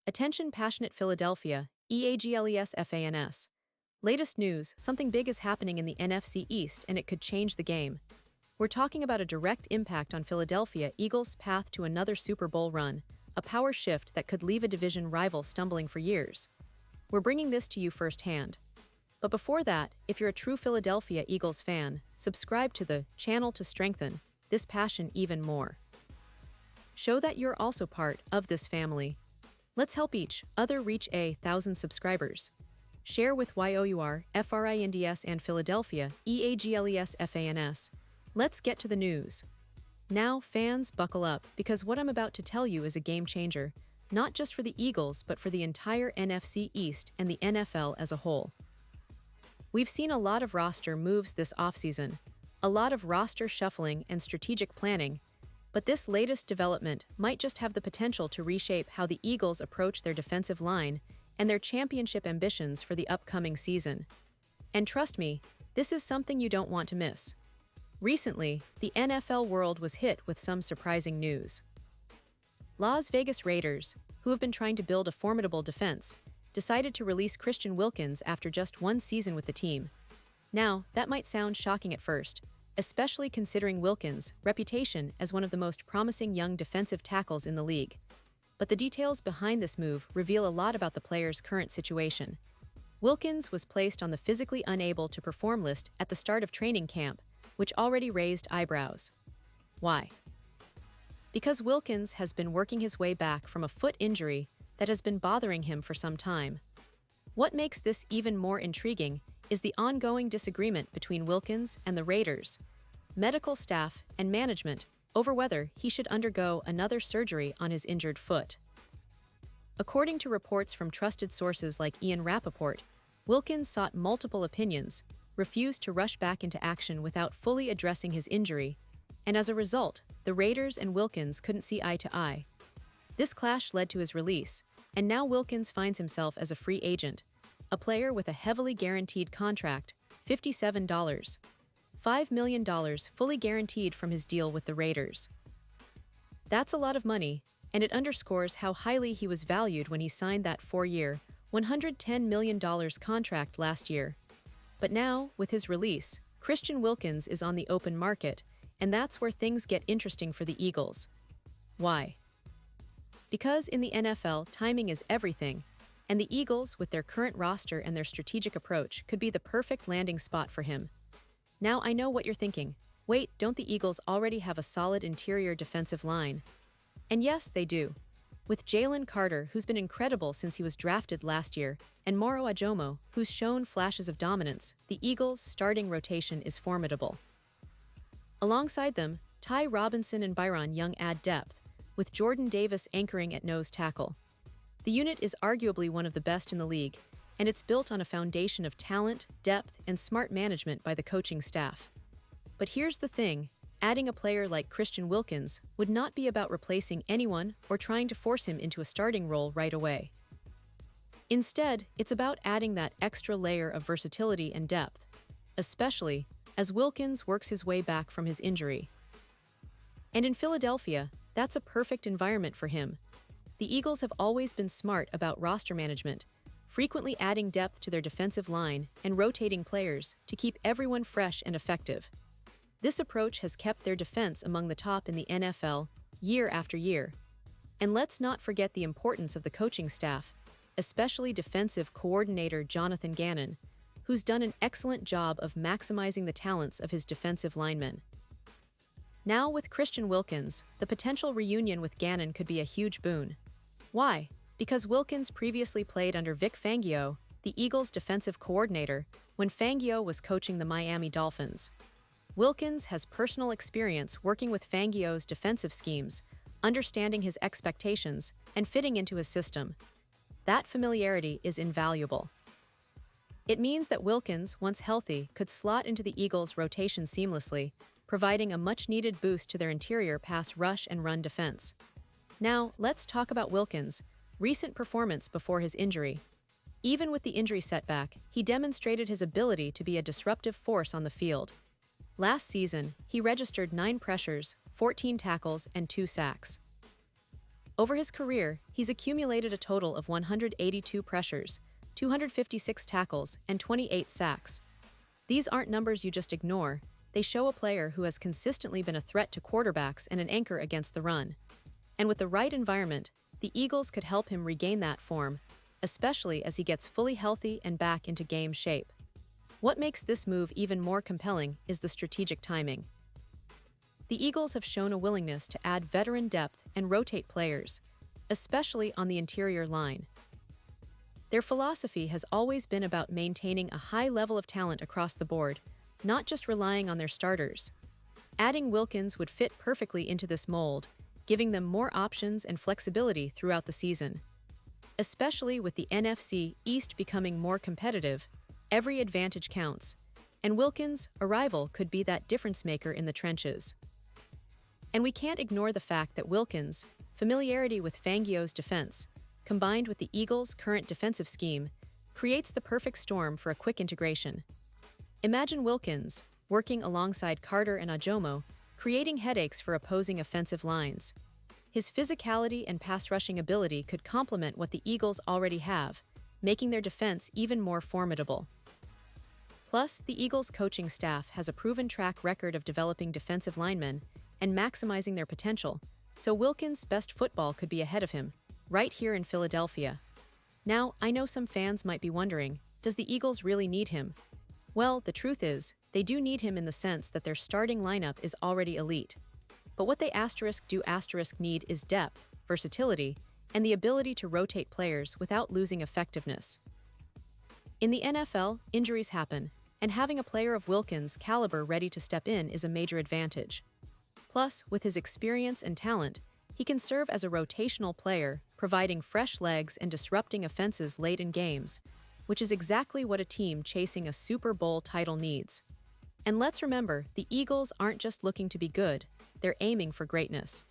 Attention passionate Philadelphia, EAGLES FANS. Latest news, something big is happening in the NFC East and it could change the game. We're talking about a direct impact on Philadelphia Eagles' path to another Super Bowl run, a power shift that could leave a division rival stumbling for years. We're bringing this to you firsthand. But before that, if you're a true Philadelphia Eagles fan, subscribe to the channel to strengthen this passion even more. Show that you're also part of this family. Let's help each other reach 1,000 subscribers. Share with YOUR, FRINDS and Philadelphia, EAGLES FANS. Let's get to the news. Now, fans, buckle up, because what I'm about to tell you is a game changer, not just for the Eagles but for the entire NFC East and the NFL as a whole. We've seen a lot of roster moves this offseason, a lot of roster shuffling and strategic planning, but this latest development might just have the potential to reshape how the Eagles approach their defensive line and their championship ambitions for the upcoming season. And trust me, this is something you don't want to miss. Recently, the NFL world was hit with some surprising news. Las Vegas Raiders, who have been trying to build a formidable defense, decided to release Christian Wilkins after just one season with the team. Now, that might sound shocking at first, especially considering Wilkins' reputation as one of the most promising young defensive tackles in the league. But the details behind this move reveal a lot about the player's current situation. Wilkins was placed on the physically unable to perform list at the start of training camp, which already raised eyebrows. Why? Because Wilkins has been working his way back from a foot injury that has been bothering him for some time. What makes this even more intriguing is the ongoing disagreement between Wilkins and the Raiders, medical staff, and management over whether he should undergo another surgery on his injured foot. According to reports from trusted sources like Ian Rappaport, Wilkins sought multiple opinions, refused to rush back into action without fully addressing his injury, and as a result, the Raiders and Wilkins couldn't see eye to eye. This clash led to his release, and now Wilkins finds himself as a free agent, a player with a heavily guaranteed contract, $5 million fully guaranteed from his deal with the Raiders. That's a lot of money, and it underscores how highly he was valued when he signed that 4-year, $110 million contract last year. But now, with his release, Christian Wilkins is on the open market, and that's where things get interesting for the Eagles. Why? Because in the NFL, timing is everything, and the Eagles, with their current roster and their strategic approach, could be the perfect landing spot for him. Now I know what you're thinking. Wait, don't the Eagles already have a solid interior defensive line? And yes, they do. With Jalen Carter, who's been incredible since he was drafted last year, and Moro Ajomo, who's shown flashes of dominance, the Eagles' starting rotation is formidable. Alongside them, Ty Robinson and Byron Young add depth, with Jordan Davis anchoring at nose tackle. The unit is arguably one of the best in the league, and it's built on a foundation of talent, depth, and smart management by the coaching staff. But here's the thing, adding a player like Christian Wilkins would not be about replacing anyone or trying to force him into a starting role right away. Instead, it's about adding that extra layer of versatility and depth, especially as Wilkins works his way back from his injury. And in Philadelphia, that's a perfect environment for him. The Eagles have always been smart about roster management, frequently adding depth to their defensive line and rotating players to keep everyone fresh and effective. This approach has kept their defense among the top in the NFL year after year. And let's not forget the importance of the coaching staff, especially defensive coordinator Jonathan Gannon, who's done an excellent job of maximizing the talents of his defensive linemen. Now with Christian Wilkins, the potential reunion with Gannon could be a huge boon. Why? Because Wilkins previously played under Vic Fangio, the Eagles' defensive coordinator, when Fangio was coaching the Miami Dolphins. Wilkins has personal experience working with Fangio's defensive schemes, understanding his expectations, and fitting into his system. That familiarity is invaluable. It means that Wilkins, once healthy, could slot into the Eagles' rotation seamlessly, providing a much-needed boost to their interior pass rush and run defense. Now, let's talk about Wilkins' recent performance before his injury. Even with the injury setback, he demonstrated his ability to be a disruptive force on the field. Last season, he registered 9 pressures, 14 tackles, and 2 sacks. Over his career, he's accumulated a total of 182 pressures, 256 tackles, and 28 sacks. These aren't numbers you just ignore. They show a player who has consistently been a threat to quarterbacks and an anchor against the run. And with the right environment, the Eagles could help him regain that form, especially as he gets fully healthy and back into game shape. What makes this move even more compelling is the strategic timing. The Eagles have shown a willingness to add veteran depth and rotate players, especially on the interior line. Their philosophy has always been about maintaining a high level of talent across the board, not just relying on their starters. Adding Wilkins would fit perfectly into this mold, giving them more options and flexibility throughout the season. Especially with the NFC East becoming more competitive, every advantage counts, and Wilkins' arrival could be that difference maker in the trenches. And we can't ignore the fact that Wilkins' familiarity with Fangio's defense, combined with the Eagles' current defensive scheme, creates the perfect storm for a quick integration. Imagine Wilkins, working alongside Carter and Ajomo, creating headaches for opposing offensive lines. His physicality and pass-rushing ability could complement what the Eagles already have, making their defense even more formidable. Plus, the Eagles' coaching staff has a proven track record of developing defensive linemen and maximizing their potential, so Wilkins' best football could be ahead of him, right here in Philadelphia. Now, I know some fans might be wondering, does the Eagles really need him? Well, the truth is, they do need him in the sense that their starting lineup is already elite. But what they need is depth, versatility, and the ability to rotate players without losing effectiveness. In the NFL, injuries happen, and having a player of Wilkins' caliber ready to step in is a major advantage. Plus, with his experience and talent, he can serve as a rotational player, providing fresh legs and disrupting offenses late in games, which is exactly what a team chasing a Super Bowl title needs. And let's remember, the Eagles aren't just looking to be good, they're aiming for greatness.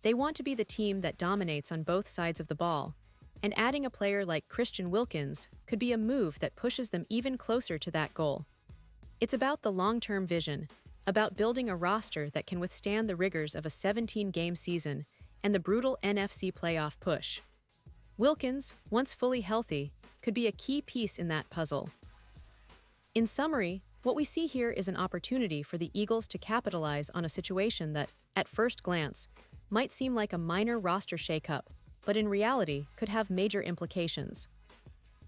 They want to be the team that dominates on both sides of the ball, and adding a player like Christian Wilkins could be a move that pushes them even closer to that goal. It's about the long-term vision, about building a roster that can withstand the rigors of a 17-game season and the brutal NFC playoff push. Wilkins, once fully healthy, could be a key piece in that puzzle. In summary, what we see here is an opportunity for the Eagles to capitalize on a situation that, at first glance, might seem like a minor roster shakeup, but in reality could have major implications.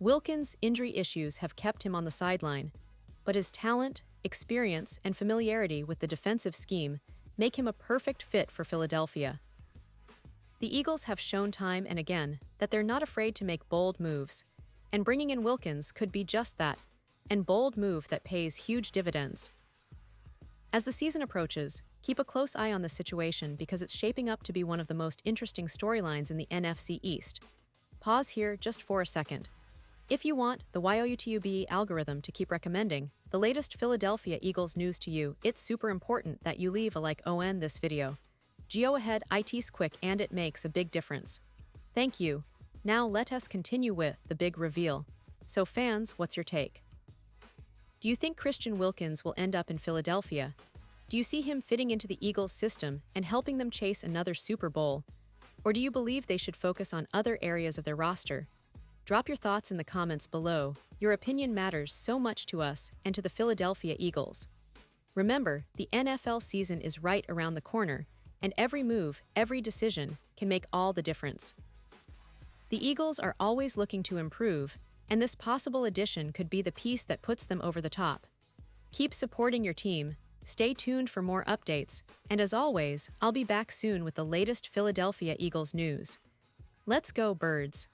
Wilkins' injury issues have kept him on the sideline, but his talent, experience, and familiarity with the defensive scheme make him a perfect fit for Philadelphia. The Eagles have shown time and again that they're not afraid to make bold moves, and bringing in Wilkins could be just that, an bold move that pays huge dividends. As the season approaches, keep a close eye on the situation because it's shaping up to be one of the most interesting storylines in the NFC East. Pause here just for a second. If you want the YOUTUBE algorithm to keep recommending the latest Philadelphia Eagles news to you, it's super important that you leave a like on this video. Go ahead, it's quick and it makes a big difference. Thank you. Now let us continue with the big reveal. So fans, what's your take? Do you think Christian Wilkins will end up in Philadelphia? Do you see him fitting into the Eagles' system and helping them chase another Super Bowl? Or do you believe they should focus on other areas of their roster? Drop your thoughts in the comments below. Your opinion matters so much to us and to the Philadelphia Eagles. Remember, the NFL season is right around the corner, and every move, every decision can make all the difference. The Eagles are always looking to improve, and this possible addition could be the piece that puts them over the top. Keep supporting your team, stay tuned for more updates, and as always, I'll be back soon with the latest Philadelphia Eagles news. Let's go, Birds!